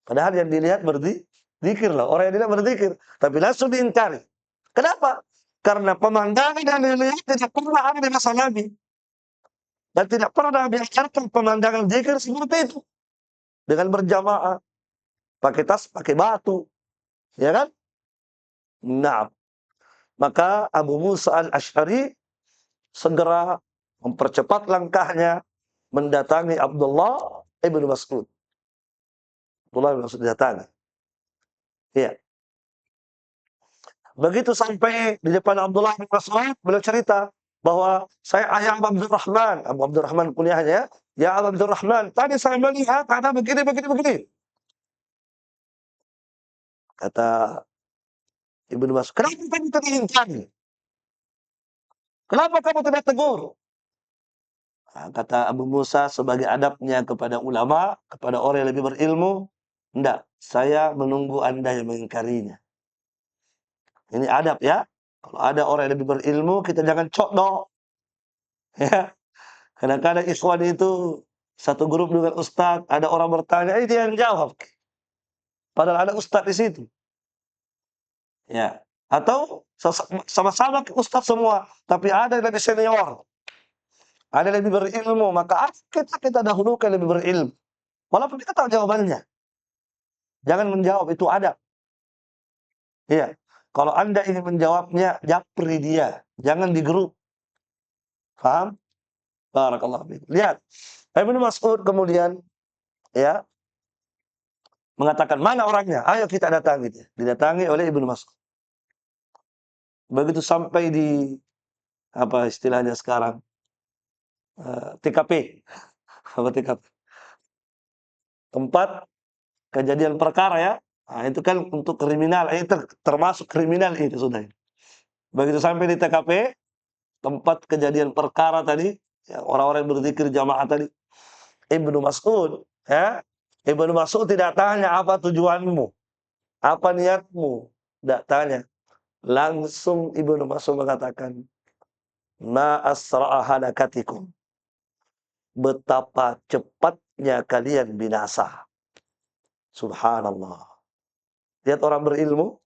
Padahal yang dilihat berzikir loh. Orang yang dilihat berzikir. Tapi langsung diingkari. Kenapa? Karena pemandangan yang dilihat tidak pernah ada di masa Nabi. Dan tidak pernah diajarkan pemandangan zikir seperti itu. Dengan berjamaah. Pakai tas, pakai batu. Ya kan? Nah, maka Abu Musa al-Asy'ari segera mempercepat langkahnya mendatangi Abdullah ibn Mas'ud. Abdullah ibn Mas'ud datangi. Ya. Begitu sampai di depan Abdullah bin Mas'ud, beliau cerita bahwa saya ayah Abu Abdurrahman. Abu Abdurrahman kunyahnya. Ya Abu Abdurrahman, tadi saya melihat ada begini, begini, begini. Kata Ibnu Mas'ud, kenapa kamu tidak ingkari? Kenapa kamu tidak tegur? Nah, kata Abu Musa sebagai adabnya kepada ulama, kepada orang yang lebih berilmu, enggak, saya menunggu Anda yang mengingkarinya. Ini adab ya. Kalau ada orang yang lebih berilmu, kita jangan cokdok. Ya. Kadang-kadang ikhwan itu satu grup dengan ustaz, ada orang bertanya, dia yang jawab. Padahal ada ustaz di situ. Ya. Atau sama-sama ustaz semua, tapi ada yang lebih senior. Ada yang lebih berilmu, maka kita dahulukan lebih berilmu. Walaupun kita tahu jawabannya. Jangan menjawab, itu adab. Iya. Kalau Anda ingin menjawabnya, japri dia. Jangan di grup. Paham? Barakallahu fiik. Lihat. Ibnu Mas'ud kemudian ya mengatakan, mana orangnya? Ayo kita datangi dia. Didatangi oleh Ibnu Mas'ud. Begitu sampai di apa istilahnya sekarang? TKP. Apa TKP? Tempat kejadian perkara ya. Nah, itu kan untuk kriminal, itu termasuk kriminal itu sudah. Begitu sampai di TKP, tempat kejadian perkara tadi, ya, orang-orang yang berzikir jamaah tadi, Ibnu Mas'ud, ya, Ibnu Mas'ud tidak tanya apa tujuanmu, apa niatmu, tidak tanya. Langsung Ibnu Mas'ud mengatakan, ma asra'a halakatikum. Betapa cepatnya kalian binasa. Subhanallah. Lihat orang berilmu,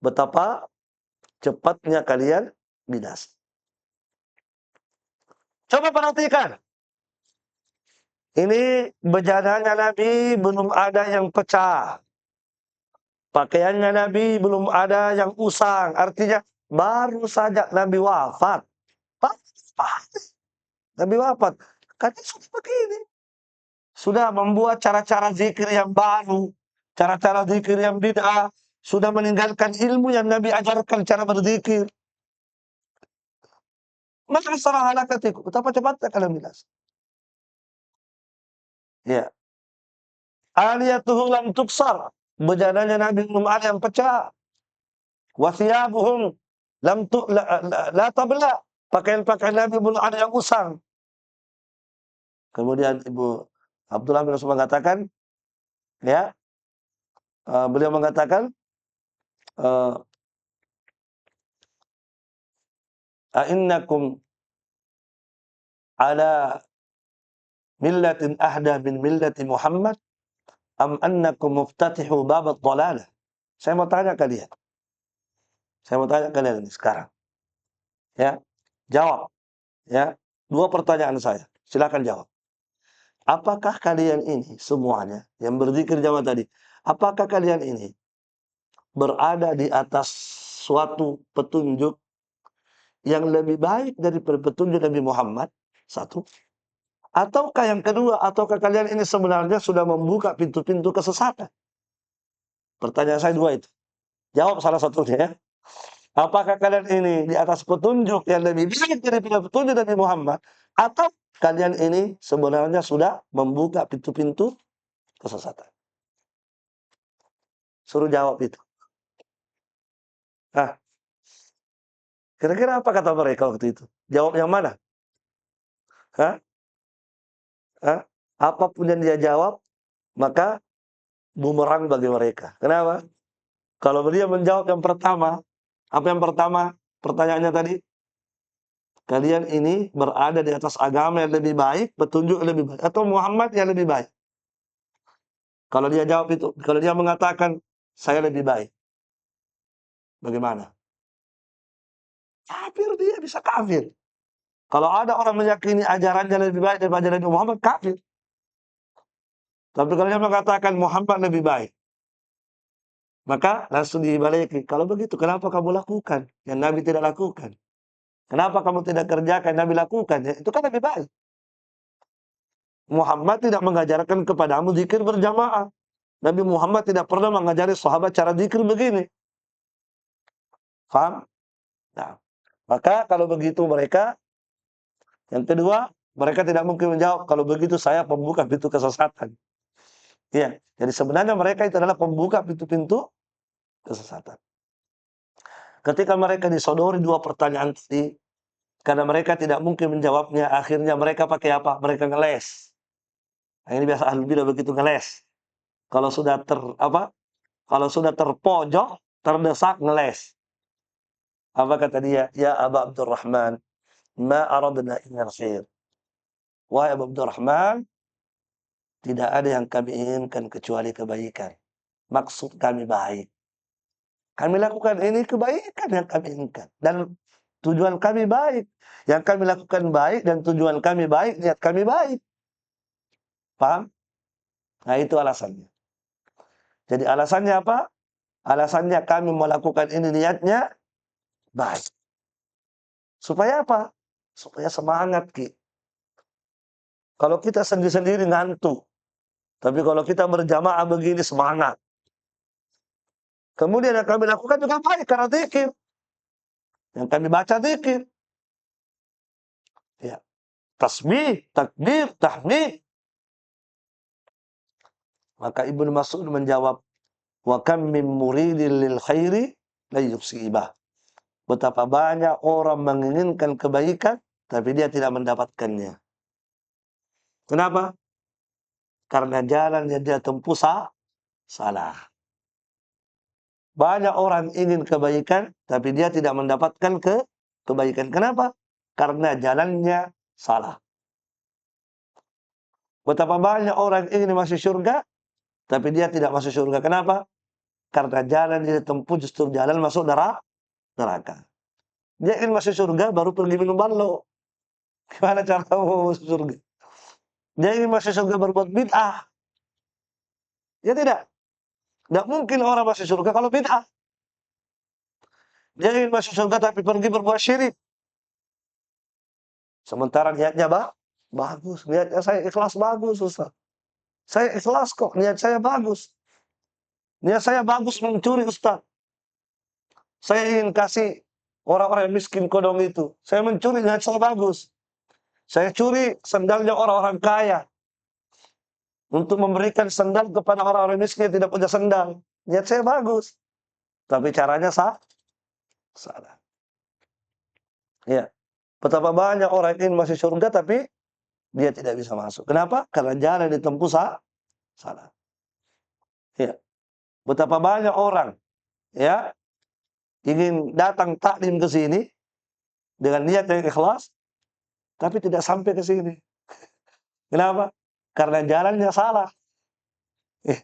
betapa cepatnya kalian binasa. Coba perhatikan. Ini bejananya Nabi belum ada yang pecah. Pakaiannya Nabi belum ada yang usang. Artinya baru saja Nabi wafat. Nabi wafat. Katanya sudah begini. Sudah membuat cara-cara zikir yang baru. Cara-cara zikir yang bid'ah. Sudah meninggalkan ilmu yang Nabi ajarkan cara berzikir. Maka salah halakatiku. Betapa cepatnya kalian binasa. Ya. Aliyatuhu lam tuksar. Bejananya Nabi belum ada yang pecah. Wa thiyabuhum lam tu la tabla. Pakaian-pakaian Nabi belum ada yang usang. Kemudian Ibu Abdullah bin Mas'ud mengatakan, ya, beliau mengatakan, "A'innakum ala millatin ahda min millati Muhammad am annakum muftatihu bab ad-dhalalah?" Saya mau tanya kalian. Saya mau tanya kalian ini sekarang. Ya, jawab. Ya, dua pertanyaan saya. Silakan jawab. Apakah kalian ini semuanya yang berzikir jamaah tadi, apakah kalian ini berada di atas suatu petunjuk yang lebih baik daripada petunjuk Nabi Muhammad? Satu. Ataukah yang kedua, ataukah kalian ini sebenarnya sudah membuka pintu-pintu kesesatan? Pertanyaan saya dua itu. Jawab salah satunya ya. Apakah kalian ini di atas petunjuk yang lebih baik daripada petunjuk Nabi Muhammad, atau kalian ini sebenarnya sudah membuka pintu-pintu kesesatan? Suruh jawab itu. Nah, kira-kira apa kata mereka waktu itu? Jawab yang mana? Hah? Hah? Apapun yang dia jawab, maka bumerang bagi mereka. Kenapa? Kalau dia menjawab yang pertama, apa yang pertama pertanyaannya tadi? Kalian ini berada di atas agama yang lebih baik, petunjuk yang lebih baik, atau Muhammad yang lebih baik? Kalau dia jawab itu, kalau dia mengatakan saya lebih baik, bagaimana? Kafir, dia bisa kafir. Kalau ada orang meyakini ajarannya lebih baik daripada ajaran Muhammad, kafir. Tapi kalau dia mengatakan Muhammad lebih baik, maka langsung dibalik. Kalau begitu, kenapa kamu lakukan yang Nabi tidak lakukan? Kenapa kamu tidak kerjakan yang Nabi lakukan? Ya, itu kan lebih baik. Muhammad tidak mengajarkan kepadamu zikir berjamaah. Nabi Muhammad tidak pernah mengajari sahabat cara zikir begini. Faham? Nah, maka kalau begitu mereka, yang kedua, mereka tidak mungkin menjawab, kalau begitu saya pembuka pintu kesesatan. Iya, jadi sebenarnya mereka itu adalah pembuka pintu-pintu kesesatan. Ketika mereka disodori dua pertanyaan tadi, karena mereka tidak mungkin menjawabnya, akhirnya mereka pakai apa? Mereka ngeles. Nah, ini biasa ahli bidah begitu, ngeles. Kalau sudah Kalau sudah terpojok, terdesak, ngeles. Apa kata dia? Ya Aba Abdurrahman, ma aradna illa khair. Wahai Abu Abdurrahman, tidak ada yang kami inginkan kecuali kebaikan. Maksud kami baik. Kami lakukan ini kebaikan yang kami inginkan. Dan tujuan kami baik. Yang kami lakukan baik dan tujuan kami baik, niat kami baik. Paham? Nah, itu alasannya. Jadi alasannya apa? Alasannya kami melakukan ini niatnya baik. Supaya apa? Supaya semangat, Ki. Kalau kita sendiri-sendiri ngantuk. Tapi kalau kita berjamaah begini semangat. Kemudian yang kami lakukan juga baik karena zikir. Yang kami baca zikir. Ya. Tasbih, takbir, tahmid. Maka Ibnu Mas'ud menjawab, wa kam min muridin lil khairi la yusibah. Betapa banyak orang menginginkan kebaikan tapi dia tidak mendapatkannya. Kenapa? Karena jalan yang dia tempuh salah. Banyak orang ingin kebaikan tapi dia tidak mendapatkan kebaikan. Kenapa? Karena jalannya salah. Betapa banyak orang ingin masuk surga tapi dia tidak masuk surga. Kenapa? Karena jalan yang ditempuh justru jalan masuk neraka. Dia ingin masuk surga baru pergi minum ballo. Gimana cara kamu masuk surga? Dia ingin masuk surga berbuat bid'ah. Ya tidak. Tidak mungkin orang masuk surga kalau bid'ah. Dia ingin masuk surga tapi pergi berbuat syirik. Sementara niatnya bagus. Niatnya saya ikhlas bagus, Ustaz. Saya ikhlas kok. Niat saya bagus. Niat saya bagus mencuri, Ustaz. Saya ingin kasih orang-orang miskin kodong itu. Saya mencuri, niat saya bagus. Saya curi sandalnya orang-orang kaya. Untuk memberikan sandal kepada orang-orang miskin yang tidak punya sandal. Niat saya bagus. Tapi caranya salah. Ya. Betapa banyak orang ingin masuk surga tapi dia tidak bisa masuk. Kenapa? Karena jalan yang ditempuh salah. Ya. Betapa banyak orang ya ingin datang taklim ke sini dengan niat yang ikhlas tapi tidak sampai ke sini. Kenapa? Karena jalannya salah. Ya,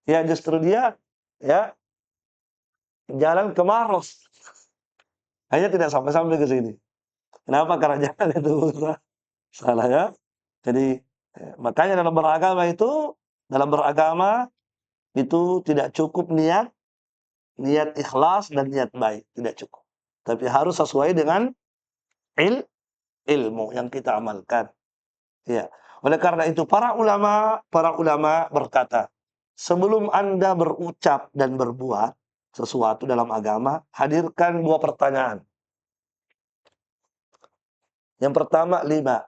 ya justru dia ya jalan ke Maros. Hanya tidak sampai-sampai ke sini. Kenapa? Karena jalan itu salah ya. Jadi makanya dalam beragama itu tidak cukup niat ikhlas dan niat baik, tidak cukup. Tapi harus sesuai dengan ilmu yang kita amalkan. Ya. Oleh karena itu para ulama berkata, sebelum Anda berucap dan berbuat sesuatu dalam agama, hadirkan 2 pertanyaan. Yang pertama 5.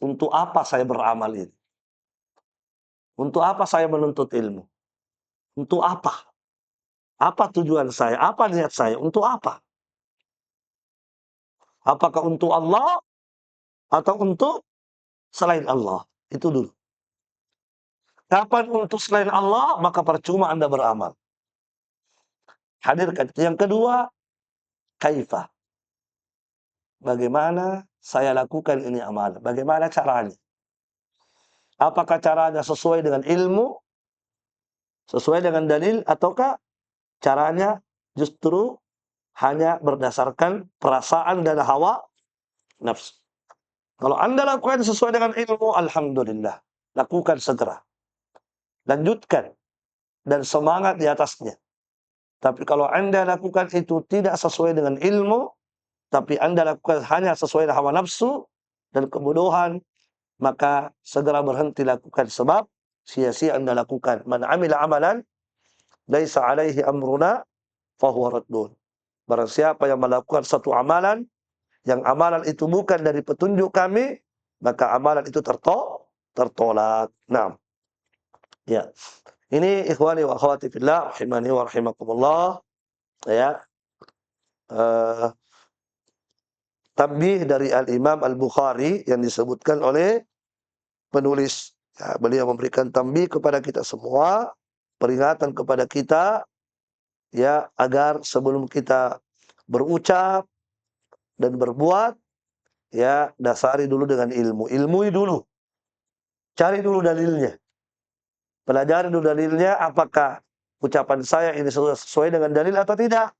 Untuk apa saya beramal ini? Untuk apa saya menuntut ilmu? Untuk apa? Apa tujuan saya? Apa niat saya? Untuk apa? Apakah untuk Allah atau untuk selain Allah? Itu dulu. Kapan untuk selain Allah, maka percuma Anda beramal. Hadirkan. Yang kedua, kaifah. Bagaimana saya lakukan ini amal? Bagaimana caranya? Apakah caranya sesuai dengan ilmu, sesuai dengan dalil, ataukah caranya justru hanya berdasarkan perasaan dan hawa nafsu? Kalau Anda lakukan sesuai dengan ilmu, alhamdulillah. Lakukan segera. Lanjutkan. Dan semangat di atasnya. Tapi kalau Anda lakukan itu tidak sesuai dengan ilmu, tapi Anda lakukan hanya sesuai dengan hawa nafsu dan kebodohan, maka segera berhenti lakukan, sebab sia-sia Anda lakukan. Man amila amalan laisa alaihi amruna fahuwa raddun. Barang siapa yang melakukan satu amalan, yang amalan itu bukan dari petunjuk kami, maka amalan itu tertolak. Nah, ya. Ini ikhwani wa akhwati fillah, rahimani wa rahimakumullah. Ya. Tambih dari Al-Imam Al-Bukhari yang disebutkan oleh penulis. Ya, beliau memberikan tambih kepada kita semua, peringatan kepada kita, ya, agar sebelum kita berucap dan berbuat, ya, dasari dulu dengan ilmu. Ilmui dulu. Cari dulu dalilnya. Pelajari dulu dalilnya, apakah ucapan saya ini sudah sesuai dengan dalil atau tidak.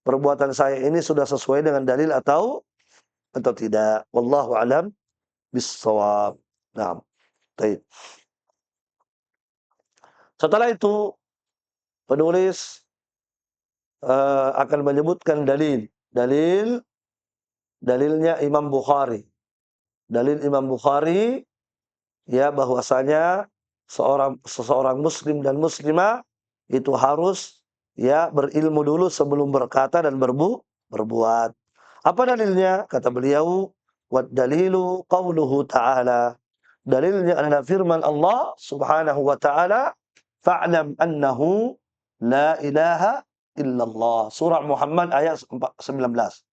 Perbuatan saya ini sudah sesuai dengan dalil atau tidak. Wallahu alam bis-shawab. Nah, baik. Setelah itu penulis akan menyebutkan dalilnya Imam Bukhari. Dalil Imam Bukhari ya bahwasanya seseorang muslim dan muslimah itu harus ya berilmu dulu sebelum berkata dan berbuat. Apa dalilnya? Kata beliau, "Wad dalilu qauluhu ta'ala." Dalilnya adalah firman Allah Subhanahu wa ta'ala, "Fa'lam annahu la ilaha illallah." Surah Muhammad ayat 19.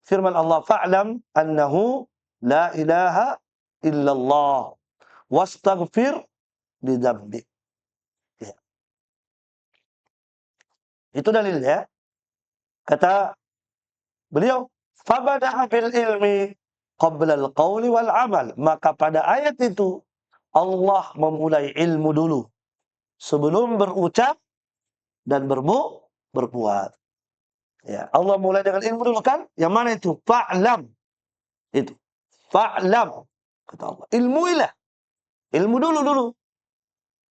Firman Allah, "Fa'lam annahu la ilaha illallah wastaghfir li dzambik." Ya. Itu dalilnya. Kata beliau, "Fabada'a bil ilmi qabla al-qawli wal amal." Maka pada ayat itu Allah memulai ilmu dulu sebelum berucap dan berbuat. Ya, Allah mulai dengan ilmu dulu kan? Yang mana itu? Fa'lam. Itu. Fa'lam. Kata Allah. Ilmuilah. Ilmu dulu.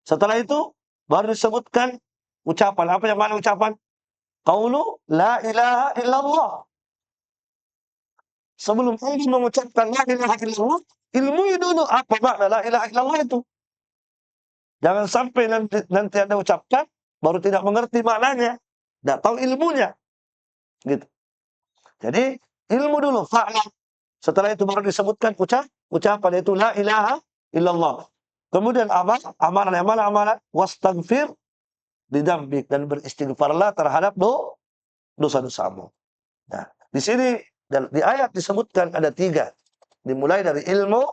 Setelah itu baru disebutkan ucapan. Apa yang mana ucapan? Qaulu la ilaha illallah. Sebelum Anda mengucapkan la ilaha illallah, ilmui dulu apa makna la ilaha illallah itu. Jangan sampai nanti Anda ucapkan baru tidak mengerti maknanya, tidak tahu ilmunya. Gitu. Jadi ilmu dulu, fa'lam. Setelah itu baru disebutkan ucapan itu la ilaha illallah. Kemudian amalan wastaghfir lidambik, dan beristighfarlah terhadap dosa-dosamu. Nah, di sini dan di ayat disebutkan ada 3. Dimulai dari ilmu,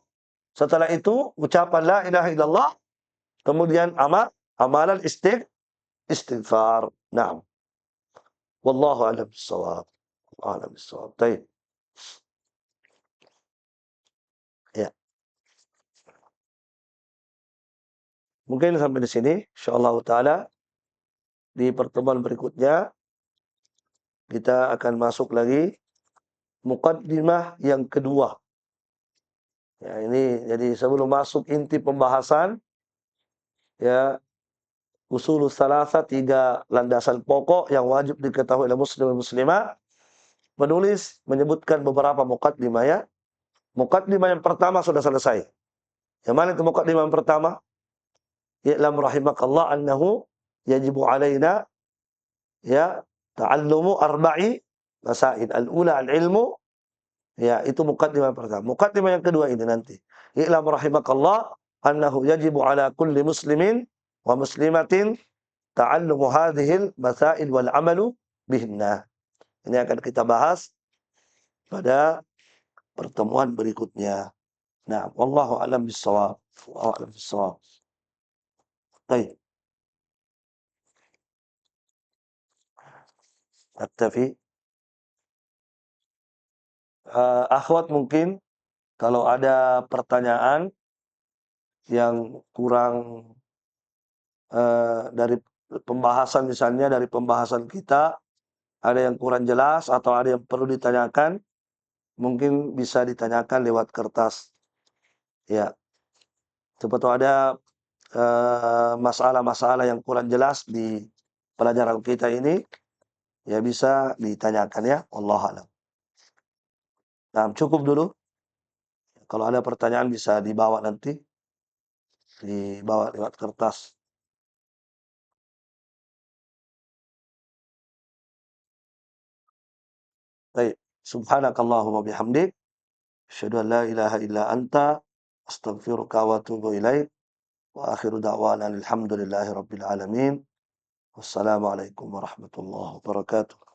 setelah itu ucapan la ilaha illallah, kemudian amalan istighfar. Naam. Wallahu a'lam bissawab. A'lam bissawab. Baik. Ya. Mungkin sampai di sini insyaallah taala. Di pertemuan berikutnya kita akan masuk lagi muqaddimah yang kedua. Ya, ini jadi sebelum masuk inti pembahasan, ya, usulul salasa, 3 landasan pokok yang wajib diketahui oleh muslim dan muslimah. Penulis menyebutkan beberapa muqaddimah, ya. Muqaddimah yang pertama sudah selesai. Yang mana itu muqaddimah yang pertama? I'lam rahimakallah annahu yajibu alaina, ya, ta'allumu arba'i masail. Al-ula al-ilmu, ya, itu muqaddimah yang pertama. Muqaddimah yang kedua ini nanti. I'lam rahimakallah annahu yajibu ala kulli muslimin wa muslimatin ta'allumu hadhil masail wal amalu bihinna. Ini akan kita bahas pada pertemuan berikutnya. Nah, wallahu a'lam bissawab. Wallahu a'lam bissawab. Baik. Aktafi. Akhwat mungkin kalau ada pertanyaan yang kurang dari pembahasan, misalnya dari pembahasan kita ada yang kurang jelas atau ada yang perlu ditanyakan, mungkin bisa ditanyakan lewat kertas. Ya. Siapa tahu ada masalah-masalah yang kurang jelas di pelajaran kita ini, ya bisa ditanyakan, ya. Wallahu a'lam. Nah, cukup dulu. Kalau ada pertanyaan bisa dibawa nanti. Dibawa lewat kertas. Baik. Subhanakallahumma bihamdik. Asyhadu an la ilaha illa anta. Astaghfiruka wa atubu ilaik. Wa akhiru da'wana alhamdulillahi rabbil alamin. Wassalamualaikum warahmatullahi wabarakatuh.